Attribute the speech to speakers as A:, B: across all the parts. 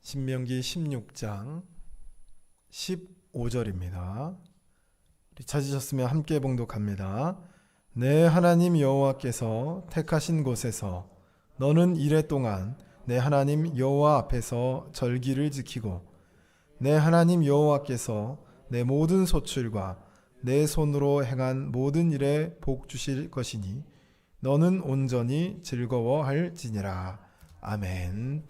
A: 신명기 16장 15절입니다. 찾으셨으면 함께 봉독합니다. 내 하나님 여호와께서 택하신 곳에서 너는 이레 동안 내 하나님 여호와 앞에서 절기를 지키고 내 하나님 여호와께서 내 모든 소출과 내 손으로 행한 모든 일에 복 주실 것이니 너는 온전히 즐거워할지니라. 아멘.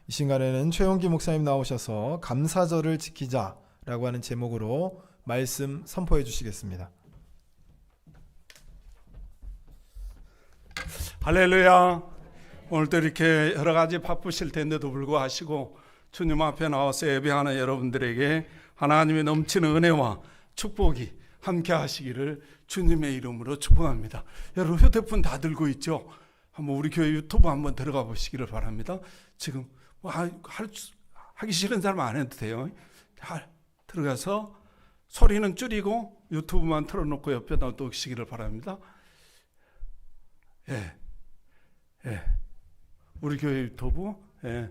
A: 이 시간에는 최용기 목사님 나오셔서 감사절을 지키자라고 하는 제목으로 말씀 선포해 주시겠습니다.
B: 할렐루야. 오늘도 이렇게 여러 가지 바쁘실 텐데도 불구하고 주님 앞에 나와서 예배하는 여러분들에게 하나님의 넘치는 은혜와 축복이 함께 하시기를 주님의 이름으로 축복합니다. 여러분 휴대폰 다 들고 있죠? 한번 우리 교회 유튜브 한번 들어가 보시기를 바랍니다. 지금 하기 싫은 사람 안 해도 돼요. 들어가서 소리는 줄이고 유튜브만 틀어놓고 옆에 놔두시기를 바랍니다. 예. 우리 교회 유튜브. 예.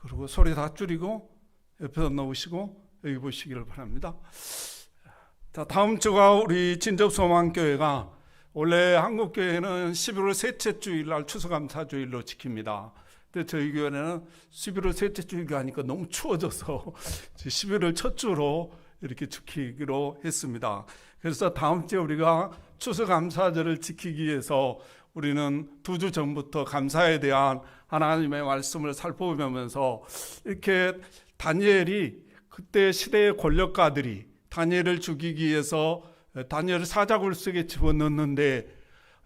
B: 그리고 소리 다 줄이고 옆에다 놓으시고 여기 보시기를 바랍니다. 자, 다음 주가 우리 진접소망교회가 원래 한국교회는 11월 셋째 주일날 추수감사주일로 지킵니다. 근데 저희 교회는 11월 셋째 주일가 하니까 너무 추워져서 11월 첫 주로 이렇게 지키기로 했습니다. 그래서 다음 주에 우리가 추수감사절을 지키기 위해서 우리는 2주 전부터 감사에 대한 하나님의 말씀을 살펴보면서 이렇게 다니엘이 그때 시대의 권력가들이 다니엘을 죽이기 위해서 다니엘을 사자굴 속에 집어넣는데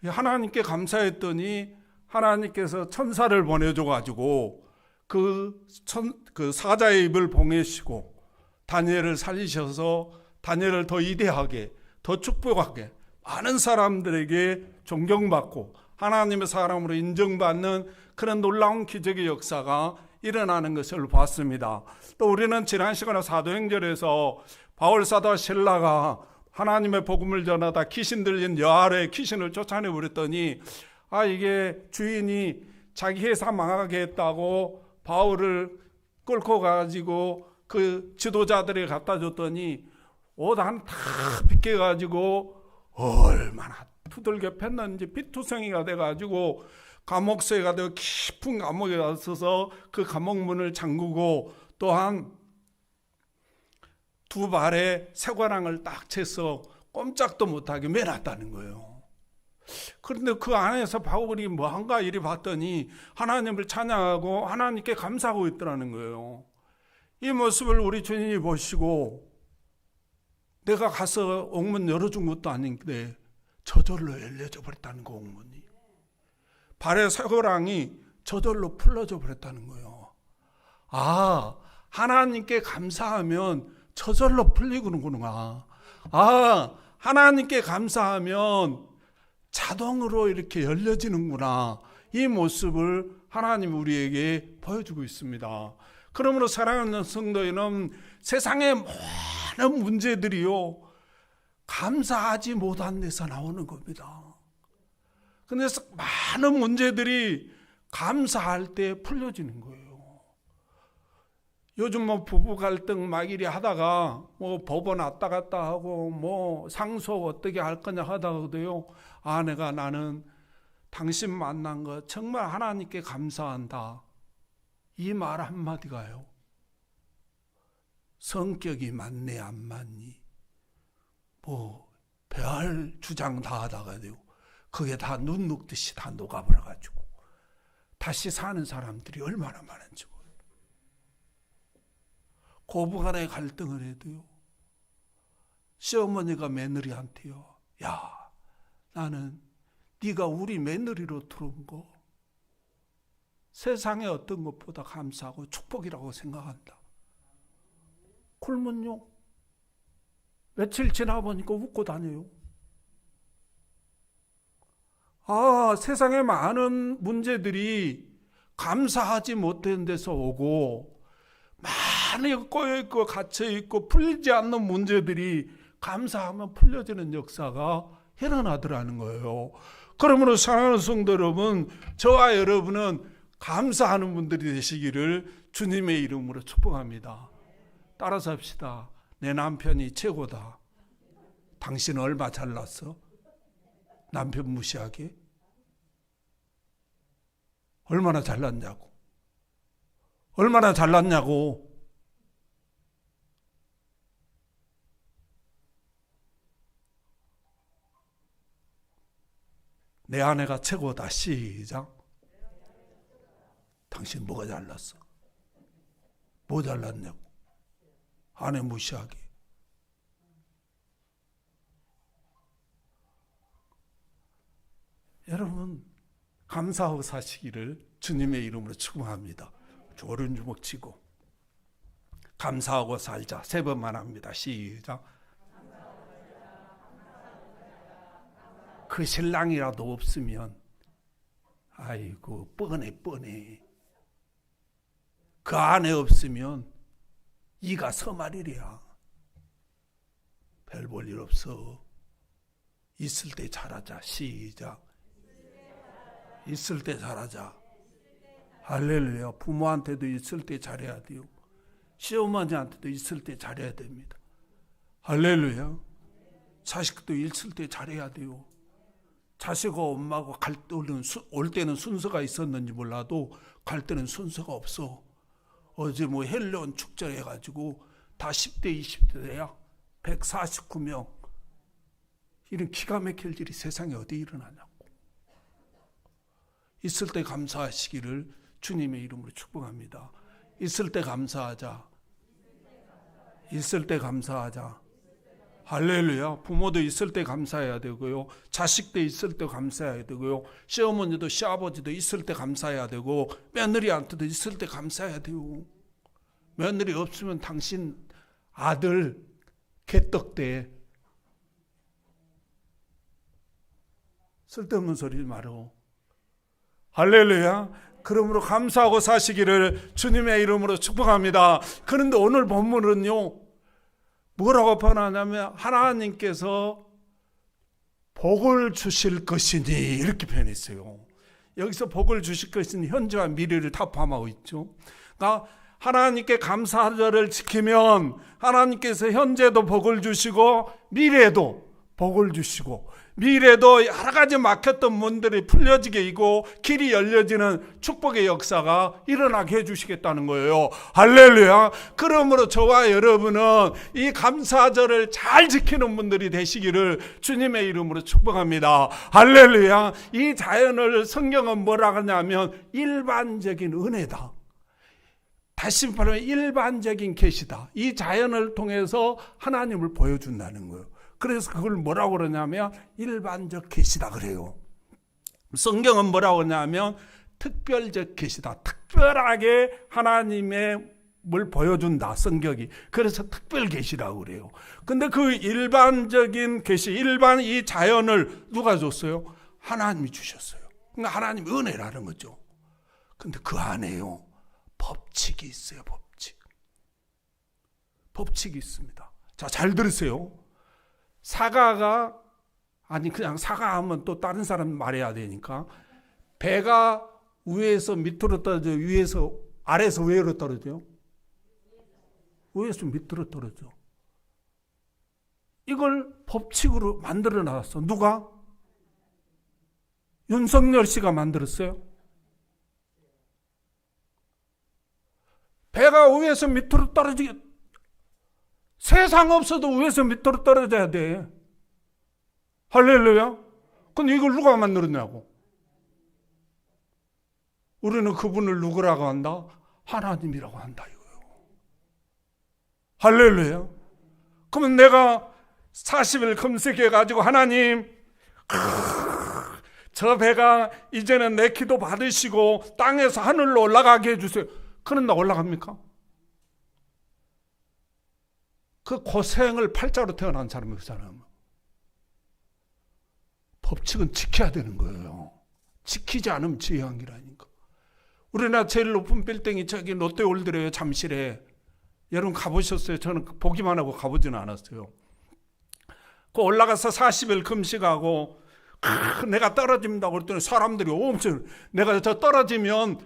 B: 하나님께 감사했더니 하나님께서 천사를 보내줘가지고 그 사자의 입을 봉해시고 다니엘을 살리셔서 다니엘을 더 위대하게 더 축복하게 많은 사람들에게 존경받고 하나님의 사람으로 인정받는 그런 놀라운 기적의 역사가 일어나는 것을 봤습니다. 또 우리는 지난 시간에 사도행전에서 바울사도와 실라가 하나님의 복음을 전하다 귀신 들린 여아래 귀신을 쫓아내버렸더니 이게 주인이 자기 회사 망하게 했다고 바울을 끌고 가지고 그 지도자들이 갖다 줬더니 옷 한 다 빗겨가지고 얼마나 두들겨 팼는지 피투성이가 돼가지고 감옥소에 가서 깊은 감옥에 가서 그 감옥문을 잠그고 또한 2발에 쇠고랑을 딱 채서 꼼짝도 못하게 매놨다는 거예요. 그런데 그 안에서 바울이 뭐한가 이리 봤더니 하나님을 찬양하고 하나님께 감사하고 있더라는 거예요. 이 모습을 우리 주님이 보시고 내가 가서 옥문 열어준 것도 아닌데 저절로 열려져 버렸다는 거. 옥문이 발의 쇠고랑이 저절로 풀어져 버렸다는 거예요. 하나님께 감사하면 저절로 풀리는구나. 하나님께 감사하면 자동으로 이렇게 열려지는구나. 이 모습을 하나님 우리에게 보여주고 있습니다. 그러므로 사랑하는 성도인은 세상의 많은 문제들이요 감사하지 못한 데서 나오는 겁니다. 근데 많은 문제들이 감사할 때 풀려지는 거예요. 요즘 부부 갈등 막 이리 하다가 법원 왔다 갔다 하고 상소 어떻게 할 거냐 하다가도요 아내가 나는 당신 만난 거 정말 하나님께 감사한다. 이 말 한마디가요 성격이 맞네 안 맞니 별 주장 다 하다가요 그게 다 눈 녹듯이 다 녹아버려가지고 다시 사는 사람들이 얼마나 많은지 몰라요. 고부간의 갈등을 해도요 시어머니가 며느리한테요 나는 네가 우리 며느리로 들어온 거 세상의 어떤 것보다 감사하고 축복이라고 생각한다. 굶은요 며칠 지나 보니까 웃고 다녀요. 세상에 많은 문제들이 감사하지 못된 데서 오고 많이 꼬여있고 갇혀있고 풀리지 않는 문제들이 감사하면 풀려지는 역사가 일어나더라는 거예요. 그러므로 사랑하는 성도 여러분, 저와 여러분은 감사하는 분들이 되시기를 주님의 이름으로 축복합니다. 따라서 합시다. 내 남편이 최고다. 당신 얼마 잘났어? 남편 무시하게? 얼마나 잘났냐고. 얼마나 잘났냐고. 내 아내가 최고다. 시작. 당신 뭐가 잘났어? 뭐 잘났냐고. 아내 무시하게. 여러분, 감사하고 사시기를 주님의 이름으로 축복합니다. 오른주먹 치고 감사하고 살자. 3번만 합니다. 시작. 그 신랑이라도 없으면 아이고 뻔해. 그 아내 없으면 이가 서말이랴. 별 볼 일 없어. 있을 때 잘하자. 시작. 있을 때 잘하자. 할렐루야. 부모한테도 있을 때 잘해야 돼요. 시어머니한테도 있을 때 잘해야 됩니다. 할렐루야. 자식도 있을 때 잘해야 돼요. 자식과 엄마가 올 때는 순서가 있었는지 몰라도 갈 때는 순서가 없어. 어제 뭐 헬리온 축제 해가지고 다 10대 20대 돼야 149명. 이런 기가 막힐 일이 세상에 어디 일어나냐고. 있을 때 감사하시기를 주님의 이름으로 축복합니다. 있을 때 감사하자. 있을 때 감사하자. 할렐루야. 부모도 있을 때 감사해야 되고요. 자식도 있을 때 감사해야 되고요. 시어머니도 시아버지도 있을 때 감사해야 되고, 며느리한테도 있을 때 감사해야 돼요. 며느리 없으면 당신 아들 개떡대. 쓸데없는 소리 말어. 할렐루야. 그러므로 감사하고 사시기를 주님의 이름으로 축복합니다. 그런데 오늘 본문은요, 뭐라고 표현하냐면 하나님께서 복을 주실 것이니 이렇게 표현했어요. 여기서 복을 주실 것이니 현재와 미래를 다 포함하고 있죠. 그러니까 하나님께 감사절을 지키면 하나님께서 현재도 복을 주시고 미래도 복을 주시고, 미래도 여러 가지 막혔던 문들이 풀려지게 이고 길이 열려지는 축복의 역사가 일어나게 해주시겠다는 거예요. 할렐루야. 그러므로 저와 여러분은 이 감사절을 잘 지키는 분들이 되시기를 주님의 이름으로 축복합니다. 할렐루야. 이 자연을 성경은 뭐라 하냐면 일반적인 은혜다. 다시 말하면 일반적인 계시다. 이 자연을 통해서 하나님을 보여준다는 거예요. 그래서 그걸 뭐라고 그러냐면 일반적 계시다 그래요. 성경은 뭐라고 그러냐면 특별적 계시다. 특별하게 하나님의 뭘 보여준다, 성경이. 그래서 특별 계시라고 그래요. 근데 그 일반적인 계시, 일반 이 자연을 누가 줬어요? 하나님이 주셨어요. 그러니까 하나님 은혜라는 거죠. 근데 그 안에요, 법칙이 있어요. 법칙이 있습니다. 자, 잘 들으세요. 사과가, 아니 그냥 사과하면 또 다른 사람 말해야 되니까, 배가 위에서 밑으로 떨어져, 위에서 아래에서 위로 떨어져요? 위에서 밑으로 떨어져. 이걸 법칙으로 만들어 놨어. 누가? 윤석열 씨가 만들었어요. 배가 위에서 밑으로 떨어지게, 세상 없어도 위에서 밑으로 떨어져야 돼. 할렐루야. 근데 이걸 누가 만들었냐고. 우리는 그분을 누구라고 한다? 하나님이라고 한다 이거예요. 할렐루야. 그러면 내가 40일 검색해가지고 하나님, 저 배가 이제는 내 기도 받으시고 땅에서 하늘로 올라가게 해주세요. 그런다 올라갑니까? 그 고생을 팔자로 태어난 사람이 그 사람은. 법칙은 지켜야 되는 거예요. 지키지 않으면 죄한 기라니까. 우리나라 제일 높은 빌딩이 저기 롯데월드래요, 잠실에. 여러분 가보셨어요? 저는 보기만 하고 가보지는 않았어요. 그 올라가서 40일 금식하고 내가 떨어진다고 그랬더니 사람들이 엄청, 내가 저 떨어지면,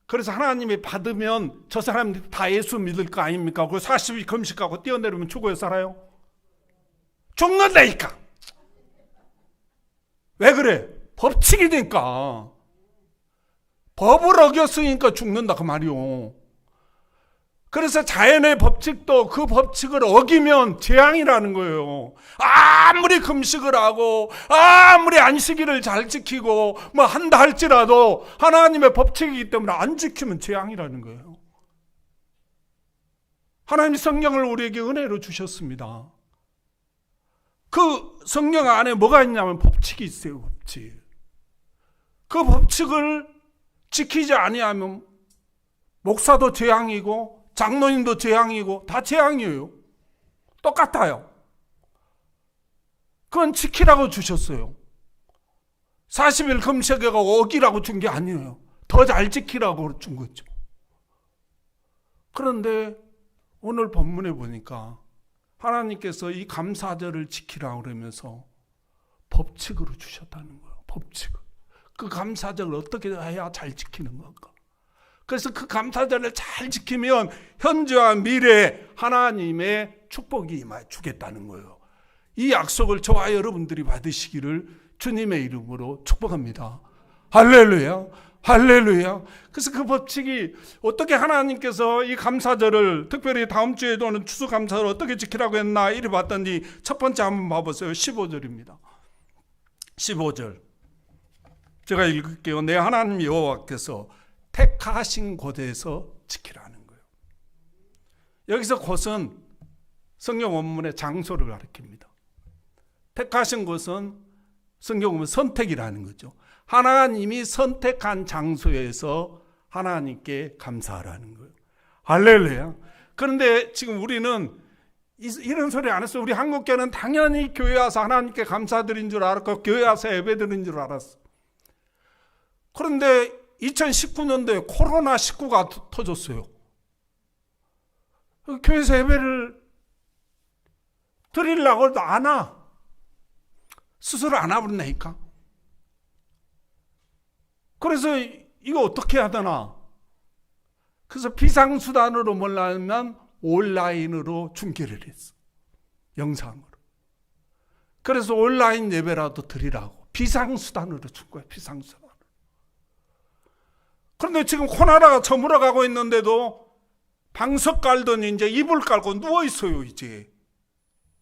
B: 그래서 하나님이 받으면 저 사람들이 다 예수 믿을 거 아닙니까? 그 40일 금식하고 뛰어내리면 죽어요, 살아요? 죽는다니까. 왜 그래? 법칙이니까. 법을 어겼으니까 죽는다 그 말이요. 그래서 자연의 법칙도 그 법칙을 어기면 재앙이라는 거예요. 아무리 금식을 하고 아무리 안식일을 잘 지키고 뭐 한다 할지라도 하나님의 법칙이기 때문에 안 지키면 재앙이라는 거예요. 하나님이 성령을 우리에게 은혜로 주셨습니다. 그 성령 안에 뭐가 있냐면 법칙이 있어요. 법칙. 그 법칙을 지키지 아니하면 목사도 재앙이고 장로님도 재앙이고 다 재앙이에요. 똑같아요. 그건 지키라고 주셨어요. 40일 금식회가 어기라고 준 게 아니에요. 더 잘 지키라고 준 거죠. 그런데 오늘 본문에 보니까 하나님께서 이 감사절을 지키라고 그러면서 법칙으로 주셨다는 거예요. 법칙을. 그 감사절을 어떻게 해야 잘 지키는 건가? 그래서 그 감사절을 잘 지키면 현재와 미래에 하나님의 축복이 임하여 주겠다는 거예요. 이 약속을 저와 여러분들이 받으시기를 주님의 이름으로 축복합니다. 할렐루야, 할렐루야. 그래서 그 법칙이 어떻게 하나님께서 이 감사절을, 특별히 다음 주에도 오는 추수감사를 어떻게 지키라고 했나 이래 봤더니 첫 번째 한번 봐보세요. 15절입니다. 15절 제가 읽을게요. 내 하나님 여호와께서 택하신 곳에서 지키라는 거예요. 여기서 곳은 성경 원문의 장소를 가리킵니다. 택하신 곳은 성경 원문 선택이라는 거죠. 하나님이 선택한 장소에서 하나님께 감사하라는 거예요. 할렐루야. 그런데 지금 우리는 이런 소리 안 했어요. 우리 한국교회는 당연히 교회 와서 하나님께 감사드린 줄 알았고 교회 와서 예배드린 줄 알았어. 그런데 2019년도에 코로나19가 터졌어요. 교회에서 예배를 드리려고 해도 안 와. 스스로 안 와버린다니까. 그래서 이거 어떻게 해야 되나? 그래서 비상수단으로 몰라면 온라인으로 중계를 했어. 영상으로. 그래서 온라인 예배라도 드리라고 비상수단으로 준 거야. 비상수단. 그런데 지금 코로나가 저물어가고 있는데도 방석 깔더니 이제 이불 깔고 누워 있어요. 이제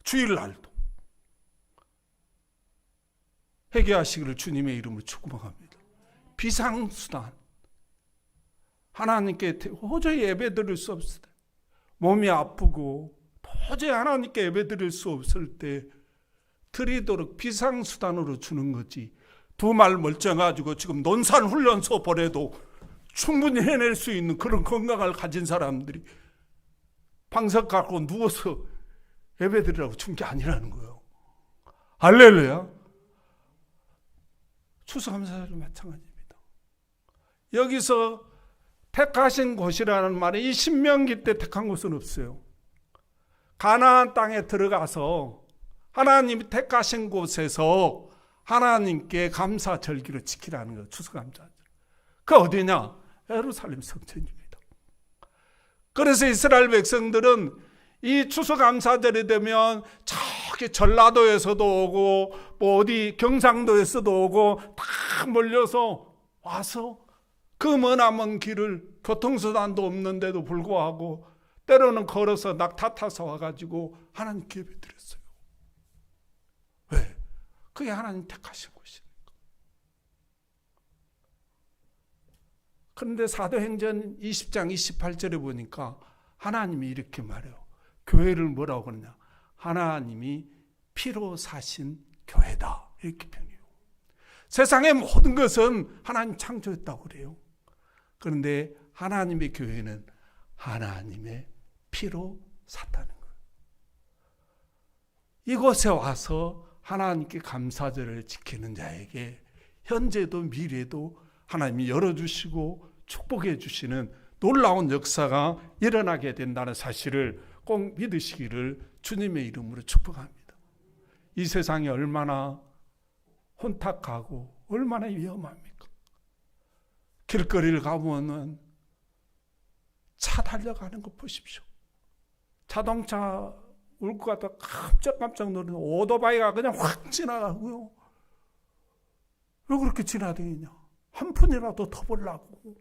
B: 주일날도. 회개하시기를 주님의 이름으로 축복합니다. 비상수단. 하나님께 도저히 예배드릴 수 없을 때, 몸이 아프고 도저히 하나님께 예배드릴 수 없을 때 드리도록 비상수단으로 주는 거지. 두 말 멀쩡해가지고 지금 논산훈련소 보내도 충분히 해낼 수 있는 그런 건강을 가진 사람들이 방석 갖고 누워서 예배드리라고 준 게 아니라는 거예요. 할렐루야. 추수감사절도 마찬가지입니다. 여기서 택하신 곳이라는 말이 이 신명기 때 택한 곳은 없어요. 가나안 땅에 들어가서 하나님이 택하신 곳에서 하나님께 감사 절기를 지키라는 거예요. 추수감사절. 그 어디냐? 예루살렘 성전입니다. 그래서 이스라엘 백성들은 이 추수감사절이 되면 저기 전라도에서도 오고 뭐 어디 경상도에서도 오고 다 몰려서 와서 그 머나먼 길을 교통수단도 없는데도 불구하고 때로는 걸어서 낙타 타서 와가지고 하나님께 예배드렸어요. 왜? 그게 하나님 택하신 곳이니까. 그런데 사도행전 20장 28절에 보니까 하나님이 이렇게 말해요. 교회를 뭐라고 그러냐? 하나님이 피로 사신 교회다. 이렇게 표현해요. 세상의 모든 것은 하나님 창조했다고 그래요. 그런데 하나님의 교회는 하나님의 피로 샀다는 거예요. 이곳에 와서 하나님께 감사절을 지키는 자에게 현재도 미래도 하나님이 열어주시고 축복해 주시는 놀라운 역사가 일어나게 된다는 사실을 꼭 믿으시기를 주님의 이름으로 축복합니다. 이 세상에 얼마나 혼탁하고 얼마나 위험합니까? 길거리를 가보면 차 달려가는 거 보십시오. 자동차 올 것 같아 깜짝깜짝 놀라는 오토바이가 그냥 확 지나가고요. 왜 그렇게 지나다니냐? 한 푼이라도 더 벌라고.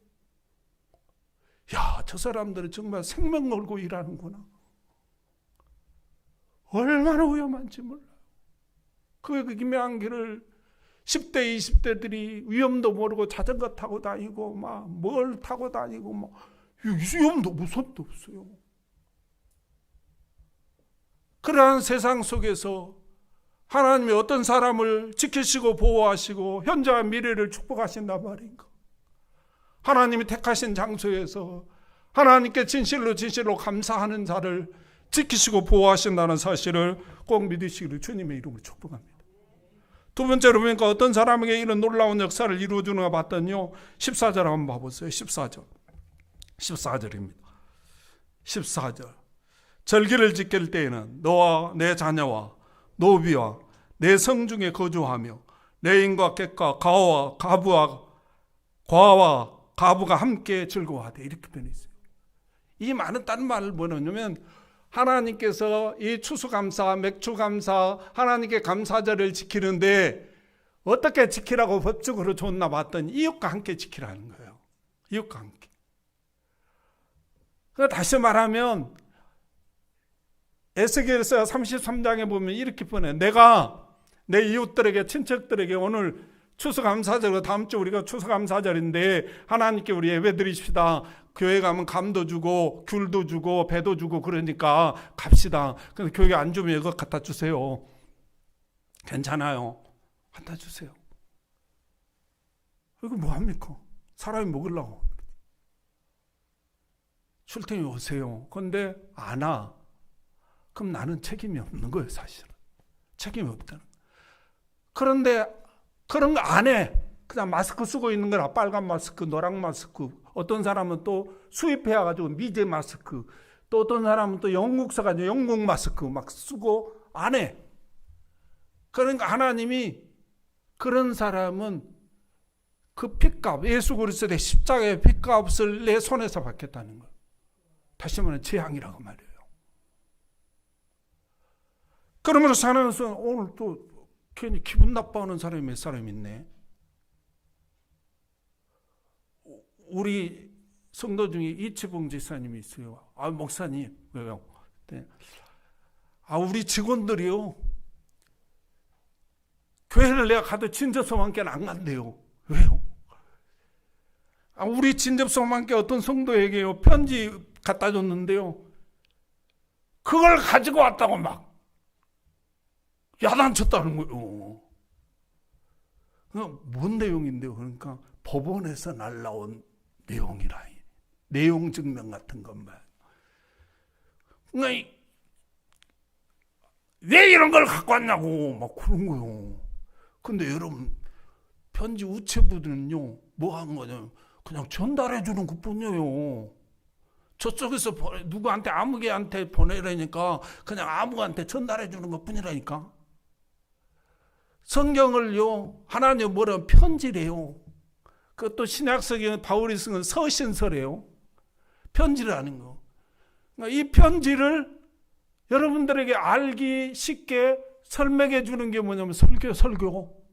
B: 야, 저 사람들은 정말 생명 걸고 일하는구나. 얼마나 위험한지 몰라요. 그 기묘한 길을 10대, 20대들이 위험도 모르고 자전거 타고 다니고 막 뭘 타고 다니고 막 위험도 무섭도 없어요. 그러한 세상 속에서 하나님이 어떤 사람을 지키시고 보호하시고 현재와 미래를 축복하신단 말인가? 하나님이 택하신 장소에서 하나님께 진실로 감사하는 자를 지키시고 보호하신다는 사실을 꼭 믿으시기를 주님의 이름으로 축복합니다. 두 번째로 보니까 어떤 사람에게 이런 놀라운 역사를 이루어주는가 봤더니요, 14절 한번 봐보세요. 14절입니다. 14절. 절기를 지킬 때에는 너와 내 자녀와 노비와 내 성중에 거주하며 내 인과 객과 가와 가부와 과와 가부가 함께 즐거워하되, 이렇게 변했어요. 이 말은 다른 말을 뭐냐면 하나님께서 이 추수감사, 맥추감사, 하나님께 감사절을 지키는데 어떻게 지키라고 법적으로 줬나 봤더니 이웃과 함께 지키라는 거예요. 이웃과 함께. 다시 말하면 에스겔서 33장에 보면 이렇게 보내. 내가 내 이웃들에게, 친척들에게 오늘 추수감사절, 다음 주 우리가 추수감사절인데 하나님께 우리 예배 드리십시다. 교회 가면 감도 주고 귤도 주고 배도 주고 그러니까 갑시다. 근데 교회 안 주면 이거 갖다 주세요. 괜찮아요. 갖다 주세요. 이거 뭐합니까? 사람이 먹으려고. 출퇴근이 오세요. 그런데 안 와. 그럼 나는 책임이 없는 거예요, 사실은. 책임이 없다는 거예요. 그런데 그런 거 안 해. 그냥 마스크 쓰고 있는 거라. 빨간 마스크, 노랑 마스크. 어떤 사람은 또 수입해가지고 미제 마스크. 또 어떤 사람은 또 영국 써가지고 영국 마스크 막 쓰고 안 해. 그러니까 하나님이 그런 사람은 그 핏값, 예수 그리스도의 십자가의 핏값을 내 손에서 받겠다는 거예요. 다시 말하면 재앙이라고 말이에요. 그러면서 하나님은 오늘 또 괜히 기분 나빠하는 사람이 몇 사람 있네. 우리 성도 중에 이치봉 지사님이 있어요. 아, 목사님, 왜요? 네. 아, 우리 직원들이요, 교회를 내가 가도 진접소망교회는 안 간대요. 왜요? 아, 우리 진접소망교회 어떤 성도에게요, 편지 갖다 줬는데요, 그걸 가지고 왔다고 막 야단쳤다는 거예요. 뭔 내용인데요? 그러니까 법원에서 날라온 내용이라. 내용 증명 같은 것만. 그러니까 왜 이런 걸 갖고 왔냐고 막 그런 거예요. 근데 여러분, 편지 우체부들은요, 뭐 한 거냐, 그냥 전달해 주는 것뿐이에요. 저쪽에서 누구한테 아무개한테 보내라니까 그냥 아무한테 전달해 주는 것뿐이라니까. 성경을요, 하나님 뭐라 편지래요. 그것도 신약성경 바울이 쓴 건 서신서래요. 편지라는 거. 그러니까 이 편지를 여러분들에게 알기 쉽게 설명해 주는 게 뭐냐면 설교.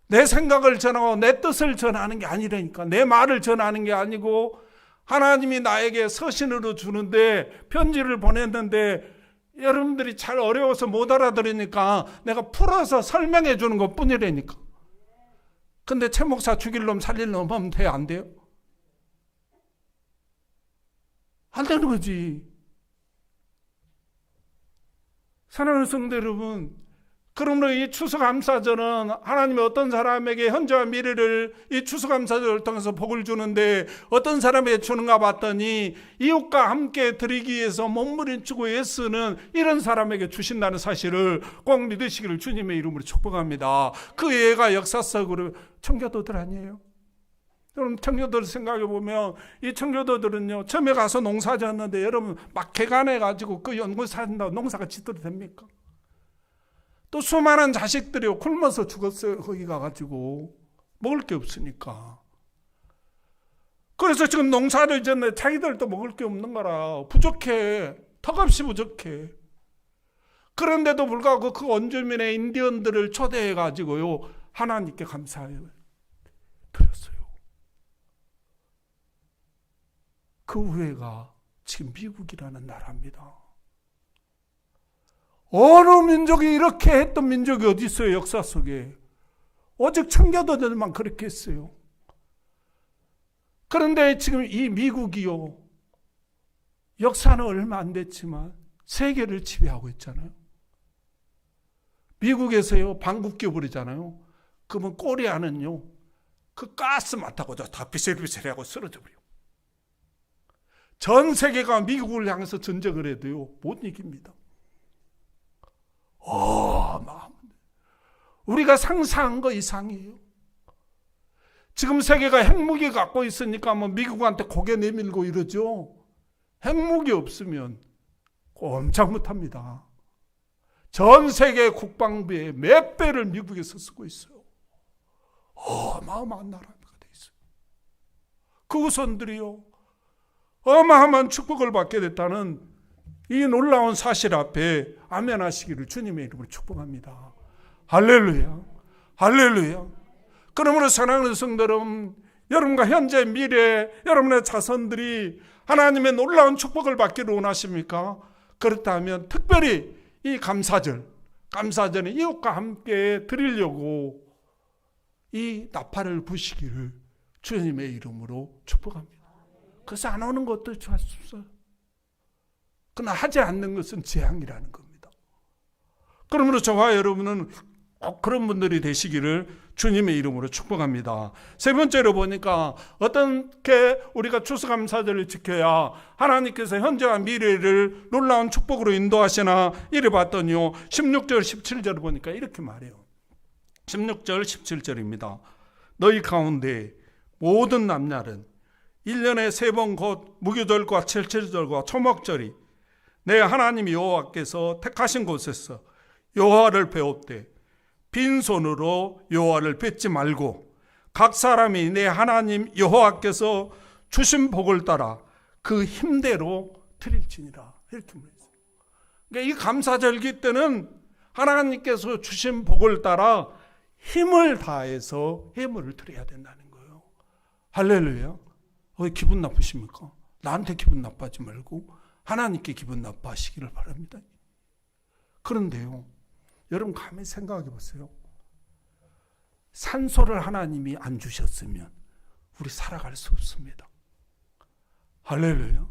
B: 내 생각을 전하고 내 뜻을 전하는 게 아니라니까. 내 말을 전하는 게 아니고 하나님이 나에게 서신으로 주는데, 편지를 보냈는데 여러분들이 잘 어려워서 못 알아들으니까 내가 풀어서 설명해 주는 것 뿐이라니까. 근데 최 목사 죽일 놈 살릴 놈 하면 돼요? 안 돼요? 안 되는 거지. 사랑하는 성도 여러분, 그러므로 이 추수감사절은 하나님이 어떤 사람에게 현재와 미래를 이 추수감사절을 통해서 복을 주는데 어떤 사람에게 주는가 봤더니 이웃과 함께 드리기 위해서 몸부림치고 애쓰는 이런 사람에게 주신다는 사실을 꼭 믿으시기를 주님의 이름으로 축복합니다. 그 예가 역사적으로 청교도들 아니에요? 여러분, 청교도를 생각해 보면 이 청교도들은요, 처음에 가서 농사 지었는데 여러분 막 개간해가지고 그 연구사 한다고 농사가 짓도록 됩니까? 또 수많은 자식들이 굶어서 죽었어요. 거기 가가지고 먹을 게 없으니까. 그래서 지금 농사를 짓는데 자기들도 먹을 게 없는 거라 부족해. 턱없이 부족해. 그런데도 불구하고 그 원주민의 인디언들을 초대해가지고요, 하나님께 감사를 드렸어요. 그 후회가 지금 미국이라는 나라입니다. 어느 민족이 이렇게 했던 민족이 어디 있어요? 역사 속에. 오직 청교도들만 그렇게 했어요. 그런데 지금 이 미국이요, 역사는 얼마 안 됐지만 세계를 지배하고 있잖아요. 미국에서요, 방귀뀌어버리잖아요. 그러면 꼬리아는요, 그 가스 맡아고도 다 비실비실하고 쓰러져 버려요. 전 세계가 미국을 향해서 전쟁을 해도요, 못 이깁니다. 우리가 상상한 거 이상이에요. 지금 세계가 핵무기 갖고 있으니까 뭐 미국한테 고개 내밀고 이러죠. 핵무기 없으면 꼼짝 못합니다. 전 세계 국방비의 몇 배를 미국에서 쓰고 있어요. 어마어마한 나라가 돼 있어요. 그 후손들이요, 어마어마한 축복을 받게 됐다는 이 놀라운 사실 앞에 아멘하시기를 주님의 이름으로 축복합니다. 할렐루야, 할렐루야. 그러므로 사랑하는 성도 여러분, 여러분과 현재 미래 여러분의 자손들이 하나님의 놀라운 축복을 받기를 원하십니까? 그렇다면 특별히 이 감사절에 이웃과 함께 드리려고 이 나팔을 부시기를 주님의 이름으로 축복합니다. 그래서 안 오는 것도 좋았어요. 그러나 하지 않는 것은 재앙이라는 겁니다. 그러므로 저와 여러분은 꼭 그런 분들이 되시기를 주님의 이름으로 축복합니다. 세 번째로 보니까 어떻게 우리가 추수감사절을 지켜야 하나님께서 현재와 미래를 놀라운 축복으로 인도하시나 이래 봤더니요, 16절 17절을 보니까 이렇게 말해요. 16절 17절입니다. 너희 가운데 모든 남녀는 1년에 3번 곧 무교절과 칠칠절과 초목절이 내 하나님 여호와께서 택하신 곳에서 여호와를 배웁되 빈손으로 여호와를 뵙지 말고 각 사람이 내 하나님 여호와께서 주신 복을 따라 그 힘대로 드릴지니라. 이렇게 말했어요. 그러니까 이 감사절기 때는 하나님께서 주신 복을 따라 힘을 다해서 예물을 드려야 된다는 거예요. 할렐루야. 왜 기분 나쁘십니까? 나한테 기분 나빠하지 말고 하나님께 기분 나빠하시기를 바랍니다. 그런데요, 여러분 가만히 생각해 보세요. 산소를 하나님이 안 주셨으면 우리 살아갈 수 없습니다. 할렐루야.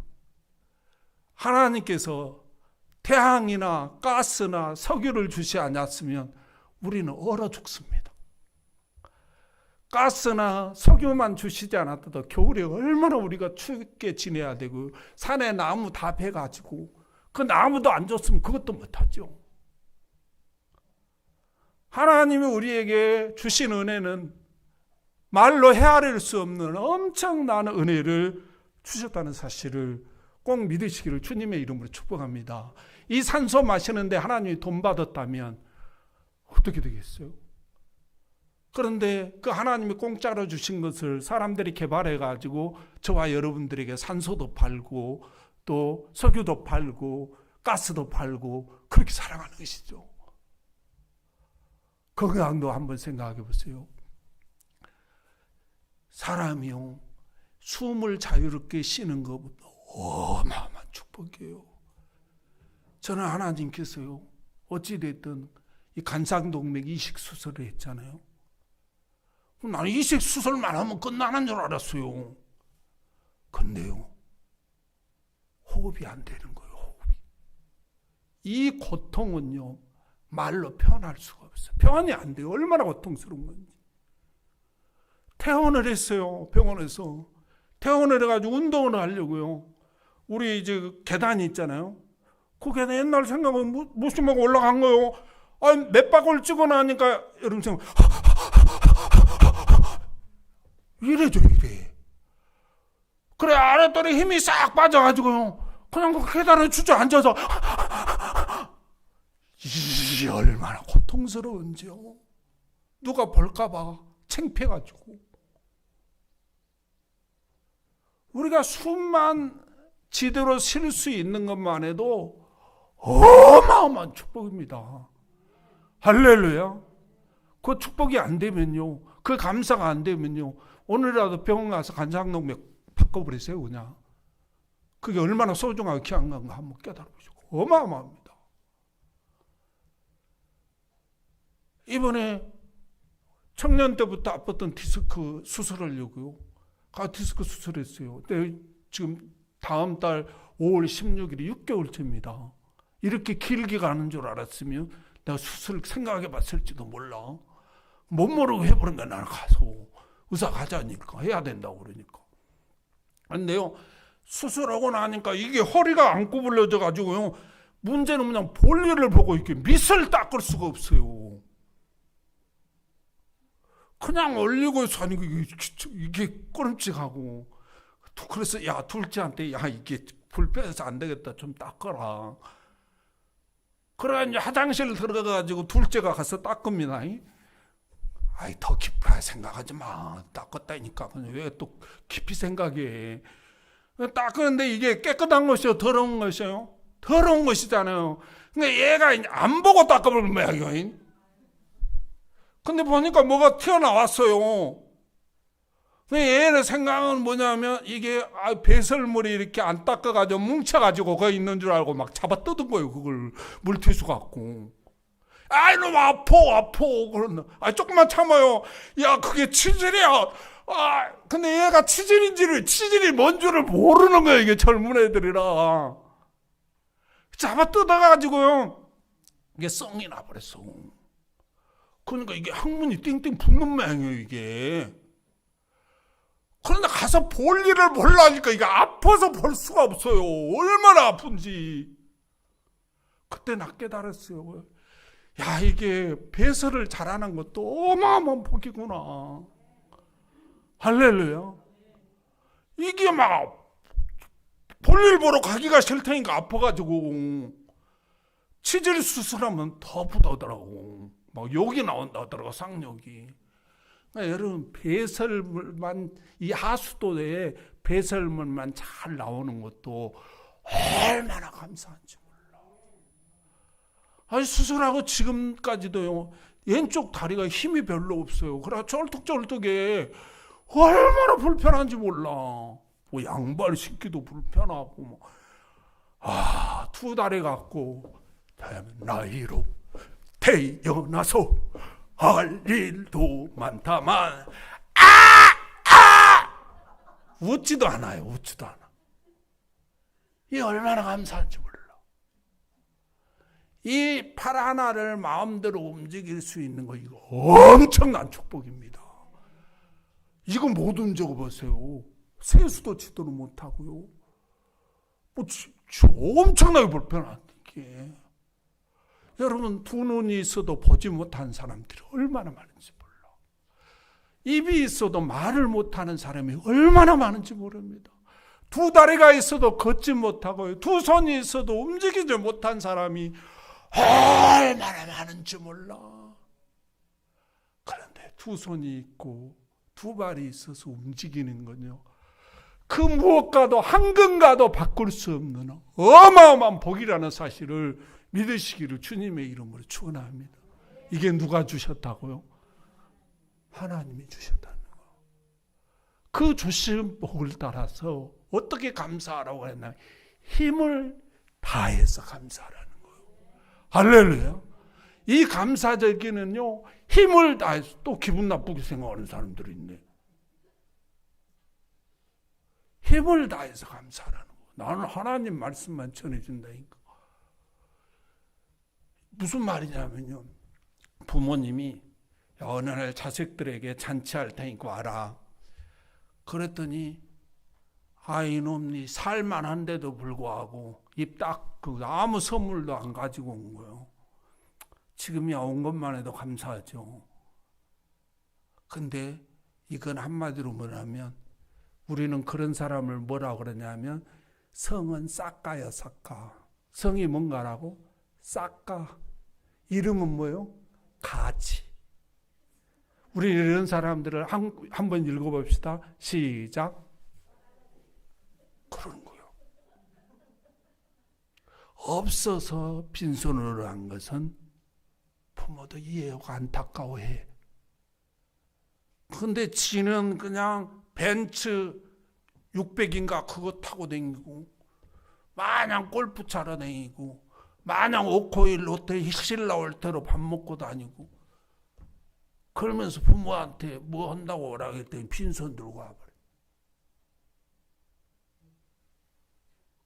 B: 하나님께서 태양이나 가스나 석유를 주시 않았으면 우리는 얼어 죽습니다. 가스나 석유만 주시지 않았더라도 겨울에 얼마나 우리가 춥게 지내야 되고, 산에 나무 다 베가지고 그 나무도 안 줬으면 그것도 못하죠. 하나님이 우리에게 주신 은혜는 말로 헤아릴 수 없는 엄청난 은혜를 주셨다는 사실을 꼭 믿으시기를 주님의 이름으로 축복합니다. 이 산소 마시는데 하나님이 돈 받았다면 어떻게 되겠어요? 그런데 그 하나님이 공짜로 주신 것을 사람들이 개발해가지고 저와 여러분들에게 산소도 팔고 또 석유도 팔고 가스도 팔고 그렇게 살아가는 것이죠. 건강도 한번 생각해 보세요. 사람이요, 숨을 자유롭게 쉬는 것보다 어마어마한 축복이에요. 저는 하나님께서요, 어찌됐든 이 간상동맥 이식수술을 했잖아요. 나는 이식수술만 하면 끝나는 줄 알았어요. 근데요, 호흡이 안 되는 거예요. 호흡이. 이 고통은요, 말로 표현할 수가 없어요. 표현이 안 돼요. 얼마나 고통스러운 건지. 퇴원을 했어요. 병원에서. 퇴원을 해가지고 운동을 하려고요. 우리 이제 계단이 있잖아요. 그 계단 옛날 생각은 무심하고 올라간 거예요. 몇 바퀴를 찍어 나니까 여러분 생각 이래죠, 이래. 그래, 아랫돌에 힘이 싹 빠져가지고요, 그냥 그 계단에 주저앉아서 이 얼마나 고통스러운지요. 누가 볼까봐 창피해가지고. 우리가 숨만 지대로 쉴 수 있는 것만 해도 어마어마한 축복입니다. 할렐루야. 그 축복이 안 되면요, 그 감사가 안 되면요, 오늘이라도 병원 가서 간장동맥 바꿔버리세요. 그냥 그게 얼마나 소중하고 귀한 건가 한번 깨달아보시고. 어마어마합니다. 이번에 청년 때부터 아팠던 디스크 수술하려고요, 디스크 수술했어요. 근데 지금 다음 달 5월 16일이 6개월째입니다. 이렇게 길게 가는 줄 알았으면 내가 수술 생각해 봤을지도 몰라. 못 모르고 해버린 거야. 나는 가서 의사 가자니까, 해야 된다고 그러니까. 근데요, 수술하고 나니까 이게 허리가 안 구부러져 가지고요, 문제는 그냥 볼일을 보고 이렇게 밑을 닦을 수가 없어요. 그냥 올리고 있어. 아니 이게 꺼름직하고. 그래서 야, 둘째한테, 야, 이게 불편해서 안 되겠다, 좀 닦아라. 그래 이제 화장실 들어가가지고 둘째가 가서 닦습니다. 아이, 더 깊이 생각하지 마. 닦았다니까. 왜 또 깊이 생각해? 닦았는데 이게 깨끗한 것이요, 더러운 것이요? 더러운 것이잖아요. 근데 얘가 이제 안 보고 닦아버린 거야, 이거. 근데 보니까 뭐가 튀어나왔어요. 얘의 생각은 뭐냐면, 이게 배설물이 이렇게 안 닦아가지고 뭉쳐가지고 거기 있는 줄 알고 막 잡아 뜯은 거예요. 그걸 물티슈 갖고. 아이, 너무 아파. 그런다. 조금만 참아요. 야, 그게 치질이야. 근데 얘가 치질이 뭔 줄을 모르는 거예요. 이게 젊은 애들이라. 잡아 뜯어가지고요, 이게 썽이 나버렸어. 그러니까 이게 항문이 띵띵 붓는 모양이에요, 이게. 그런데 가서 볼 일을 보려니까 이게 아파서 볼 수가 없어요. 얼마나 아픈지. 그때 나 깨달았어요. 야, 이게 배설을 잘하는 것도 어마어마한 복이구나. 할렐루야. 이게 막 볼일 보러 가기가 싫다니까 아파가지고 치질 수술하면 더 부더더라고. 막 욕이 나온다더라고, 쌍욕이. 그러니까 여러분, 배설물만, 이 하수도에 배설물만 잘 나오는 것도 얼마나 감사한지 몰라. 수술하고 지금까지도요, 왼쪽 다리가 힘이 별로 없어요. 그래 쩔뚝쩔뚝해. 얼마나 불편한지 몰라. 뭐 양발 신기도 불편하고, 두 다리 갖고 나이로 태어나서 할 일도 많다만 웃지도 않아요. 웃지도 않아. 이 얼마나 감사한지 몰라. 이 팔 하나를 마음대로 움직일 수 있는 거, 이거 엄청난 축복입니다. 이거 못 움직여 보세요. 세수도 제대로 못하고요. 엄청나게 불편한 게. 여러분, 두 눈이 있어도 보지 못한 사람들이 얼마나 많은지 몰라. 입이 있어도 말을 못하는 사람이 얼마나 많은지 모릅니다. 두 다리가 있어도 걷지 못하고요, 두 손이 있어도 움직이지 못한 사람이 얼마나 많은지 몰라. 그런데 두 손이 있고 두 발이 있어서 움직이는 건요, 그 무엇과도 한금과도 바꿀 수 없는 어마어마한 복이라는 사실을 믿으시기를 주님의 이름으로 축원합니다. 이게 누가 주셨다고요? 하나님이 주셨다는 거. 그 주신 복을 따라서 어떻게 감사하라고 했나요? 힘을 다해서 감사하라는 거예요. 할렐루야. 이 감사절기는요, 힘을 다해서. 또 기분 나쁘게 생각하는 사람들이 있네. 힘을 다해서 감사하라는 거예요. 나는 하나님 말씀만 전해준다니까. 무슨 말이냐면요, 부모님이 어느 날 자식들에게 잔치할 테니까 와라. 그랬더니 이놈이 살만한데도 불구하고 입 딱 아무 선물도 안 가지고 온 거예요. 지금이야 온 것만 해도 감사하죠. 근데 이건 한마디로 뭐냐면, 우리는 그런 사람을 뭐라 그러냐면, 성은 싹가요, 싹가. 성이 뭔가라고? 싹가. 이름은 뭐예요? 가지. 우리 이런 사람들을 한번 읽어봅시다. 시작. 그런 거예요. 없어서 빈손으로 한 것은 부모도 이해하고 안타까워해. 근데 지는 그냥 벤츠 600인가 그거 타고 다니고, 마냥 골프 차러 다니고, 마냥 오코일 롯데 힐 나올 때로 밥 먹고 다니고, 그러면서 부모한테 뭐 한다고 오라 했더니 빈손 들고 와버려.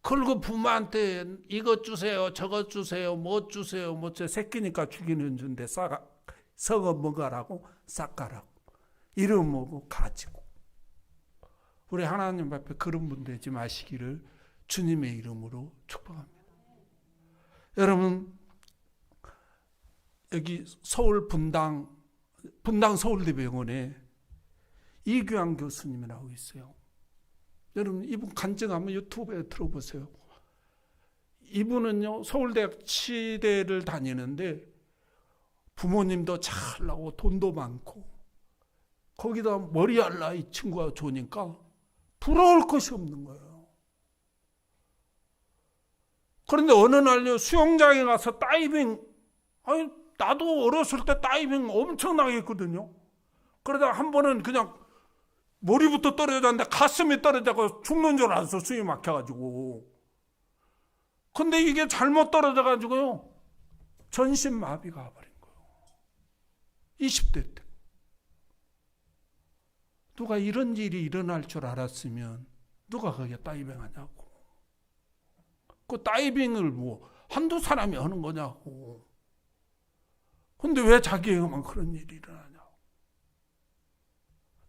B: 그리고 부모한테 이것 주세요, 저것 주세요, 뭐 주세요, 뭐 저 새끼니까 주기는 준데 썩어 먹으라고 싹가라고. 이름 뭐고 가지고. 우리 하나님 앞에 그런 분 되지 마시기를 주님의 이름으로 축복합니다. 여러분, 여기 서울 분당 서울대병원에 이규환 교수님이라고 있어요. 여러분, 이분 간증 한번 유튜브에 들어보세요. 이분은요, 서울대학 치대를 다니는데 부모님도 잘 나고 돈도 많고, 거기다 머리 알라 이 친구가 좋으니까 부러울 것이 없는 거예요. 그런데 어느 날요, 수영장에 가서 다이빙, 나도 어렸을 때 다이빙 엄청나게 했거든요. 그러다가 한 번은 그냥 머리부터 떨어졌는데 가슴이 떨어져서 죽는 줄 알았어, 숨이 막혀가지고. 근데 이게 잘못 떨어져가지고요, 전신마비가 와버린 거예요. 20대 때. 누가 이런 일이 일어날 줄 알았으면 누가 거기에 다이빙 하냐고. 그 다이빙을 뭐 한두 사람이 하는 거냐고. 근데 왜 자기에게만 그런 일이 일어나냐고.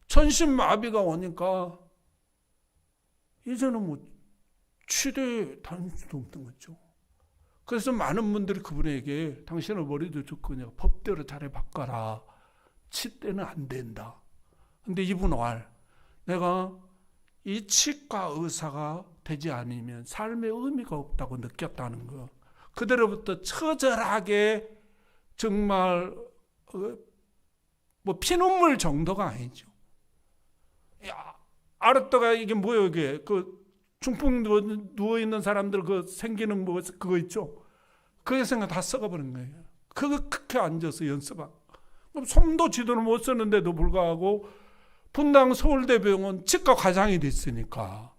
B: 전신마비가 오니까 이제는 뭐 치료에 다닐 수도 없는 거죠. 그래서 많은 분들이 그분에게 당신의 머리도 좋고 법대로 자리 바꿔라. 치대는 안 된다. 근데 이분 내가 이 치과 의사가 되지 않으면 삶의 의미가 없다고 느꼈다는 거. 그대로부터 처절하게 정말 뭐 피눈물 정도가 아니죠. 알았다가 이게 뭐예요, 이게 그 중풍 누워 있는 사람들 그 생기는 뭐 그거 있죠. 그게 생각 다 썩어버린 거예요. 그거 크게 앉아서 연습하고. 그럼 손도 지도를 못 쓰는데도 불구하고 분당 서울대병원 치과 과장이 됐으니까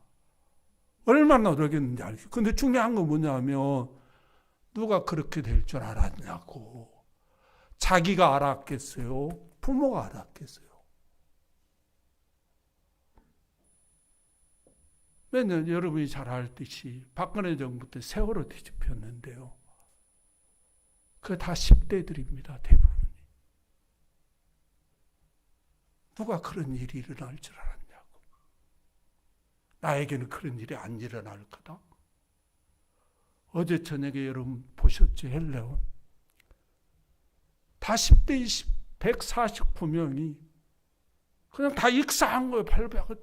B: 얼마나 노력했는지 알죠. 근데 중요한 건 뭐냐면 누가 그렇게 될 줄 알았냐고. 자기가 알았겠어요? 부모가 알았겠어요? 맨날 여러분이 잘 알듯이 박근혜 정부 때 세월호 뒤집혔는데요. 그게 다 10대들입니다. 대부분이. 누가 그런 일이 일어날 줄 알았냐고. 나에게는 그런 일이 안 일어날 거다. 어제 저녁에 여러분 보셨죠? 헬레온. 다 10대 20, 149명이 그냥 다 익사한 거예요.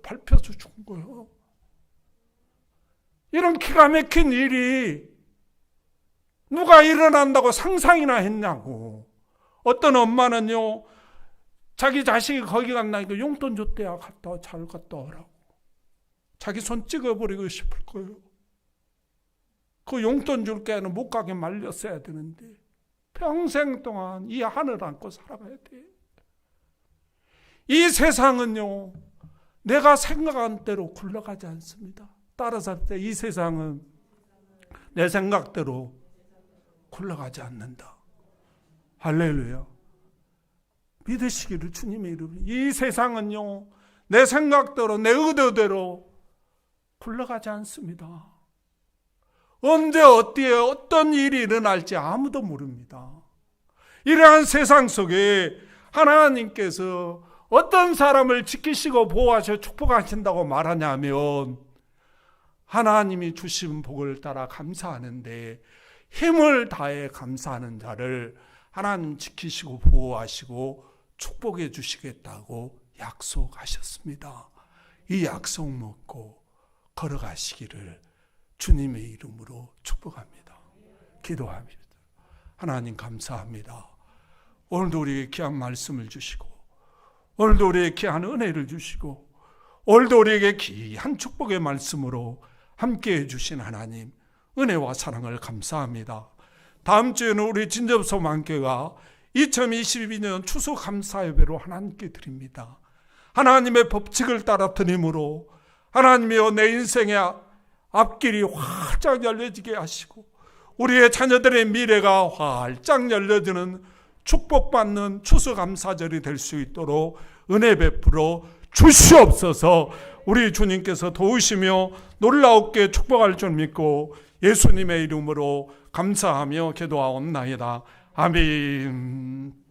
B: 밟혀서 죽은 거예요. 이런 기가 막힌 일이 누가 일어난다고 상상이나 했냐고. 어떤 엄마는요, 자기 자식이 거기 간다니까 용돈 줬대야. 잘 갔다 오라고. 자기 손 찍어버리고 싶을 거예요. 그 용돈 줄 게는 못 가게 말렸어야 되는데 평생 동안 이 하늘 안고 살아가야 돼. 이 세상은요, 내가 생각한 대로 굴러가지 않습니다. 따라서 할 때 이 세상은 내 생각대로 굴러가지 않는다. 할렐루야. 믿으시기를 주님의 이름으로. 이 세상은요, 내 생각대로 내 의도대로 굴러가지 않습니다. 언제 어디에 어떤 일이 일어날지 아무도 모릅니다. 이러한 세상 속에 하나님께서 어떤 사람을 지키시고 보호하시고 축복하신다고 말하냐면 하나님이 주신 복을 따라 감사하는데 힘을 다해 감사하는 자를 하나님 지키시고 보호하시고 축복해 주시겠다고 약속하셨습니다. 이 약속 먹고 걸어가시기를 주님의 이름으로 축복합니다. 기도합니다. 하나님 감사합니다. 오늘도 우리에게 귀한 말씀을 주시고, 오늘도 우리에게 귀한 은혜를 주시고, 오늘도 우리에게 귀한 축복의 말씀으로 함께해 주신 하나님, 은혜와 사랑을 감사합니다. 다음 주에는 우리 진접소망교회가 2022년 추수감사예배로 하나님께 드립니다. 하나님의 법칙을 따라 드림으로 하나님이여 내 인생의 앞길이 활짝 열려지게 하시고 우리의 자녀들의 미래가 활짝 열려지는 축복받는 추수감사절이 될 수 있도록 은혜 베풀어 주시옵소서. 우리 주님께서 도우시며 놀라웠게 축복할 줄 믿고 예수님의 이름으로 감사하며 기도하옵나이다. 아멘.